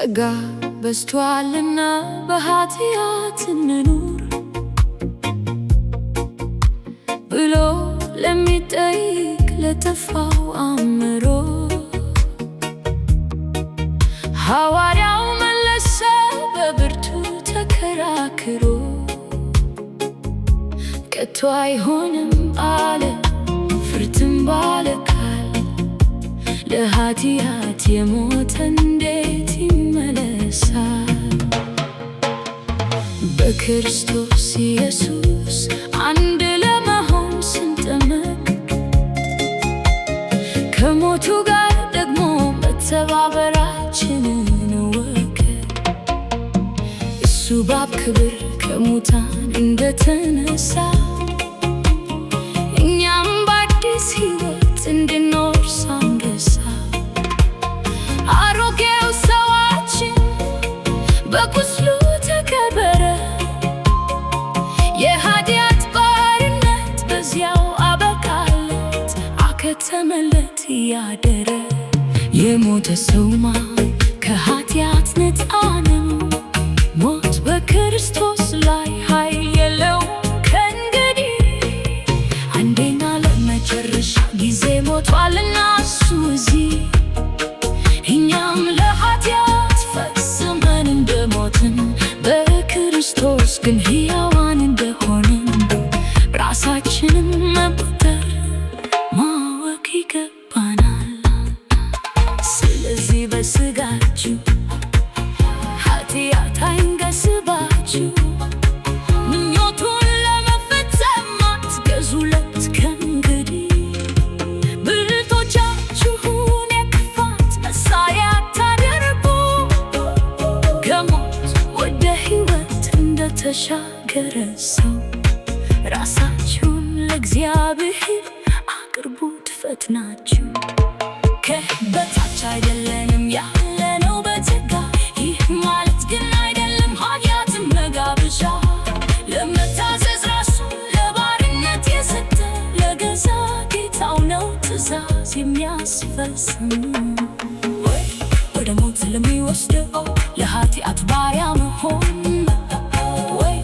ጸጋ በዝቷልና በኃጢአት እንኑር ብሎ ለሚጠይቅ ለጠፋው አእምሮ ሐዋርያው መለሰ በብርቱ ተከራክሮ ከቶ አይሆንም አለ ፍርድም ባለ ቃል ለኃጢአት የሞተ እንዴት ይመለሳል? በክርስቶስ ኢየሱስ አንድ ለመሆን ስንጠመቅ ከሞቱ ጋር ደግሞ መተባበራችንን እወቅ። እሱ በአብ ክብር ከሙታን እንደተነሳ እኛም በአዲስ ሕይወት እንድንኖር ሳንረሳ አሮጌው ሰዋችን በቁስሉ ተከበረ። የኃጢአት ባርነት በዚያው አበቃለት፣ አከተመለት እያደረ። የሞተ ሰውማ ከኃጢአት ነፃ ነው። ሞት በክርስቶስ ላይ ኃይል የለውም ከእንግዲህ። አንዴና ለመጨረሻ ጊዜ ሞቷልና እሱ እዚህ። እኛም ለኃጢአት ፈጽመን እንደሞትን በክርስቶስ ግን ሕያዋን እንደሆንን ራሳችንን መቁጠር ማወቅ ይገባናል። ስለዚህ በሥጋችሁ ኃጢአት አይንገሥባችሁ፣ ምኞቱን ለመፈጸም አትገዙለት ከእንግዲህ። ብልቶቻችሁን የክፋት መሳሪያ አታድርጉ፣ ከሞት ወደ ሕይወት እንደተሻገረ ሰው ራሳችሁን ለእግዚአብሔር አቅርቡት ፈጥናችሁ። ከበታች አይደለንም ያለነው በጸጋ። ይህ ማለት ግን አይደለም ኃጢአትን መጋበዣ። ለመታዘዝ ራሱን ለባርነት የሰጠ ለገዛ ጌታው ነው ትእዛዝ የሚያስፈጽም። ወይ ወደ ሞት ለሚወስደው ለኃጢአት ባሪያ መሆን፣ ወይ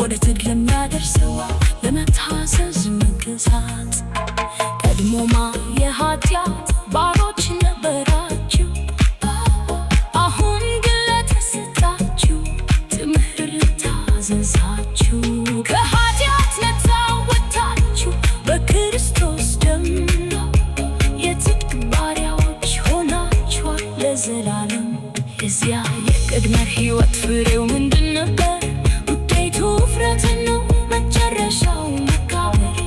ወደ ትግል ለሚያደርሰው ለመታዘዝ መገዛት። ቀድሞማ የኃጢአት ባሮች ነበራችሁ፣ አሁን ግን ለተሰጣችሁ ትምህርት ታዘዛችሁ። ከኃጢአት ነፃ ወጥታችሁ በክርስቶስ ደም የጽድቅ ባሪያዎች ሆናችኋል ለዘላለም። የዚያ የቅድመ ሕይወት ፍሬው ምንድን ነበር? ውጤቱ ውፍረት ነው፣ መጨረሻው መቃብር።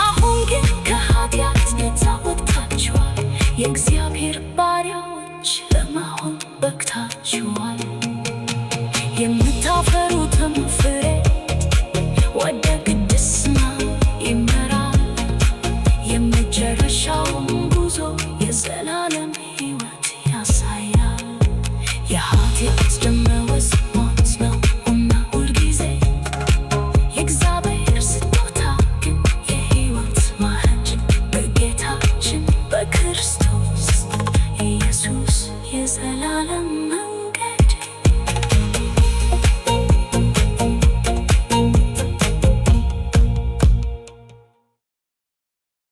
አሁን ግን ከኃጢአት ነፃ ወጥታችኋል፣ የእግዚአብሔር ባሪያዎች ለመሆን በቅታችኋል። የምታፈሩትም ፍሬ ወደ ቅድስና ይመራል፣ የመጨረሻውም ጉዞ የዘላለም ሕይወት ያሳያል። የኃጢአት ደመወዝ ሞት ነውና ሁልጊዜ፣ የእግዚአብሔር ስጦታ ግን የሕይወት ማዕድ በጌታችን በክርስቶስ ኢየሱስ የዘላለም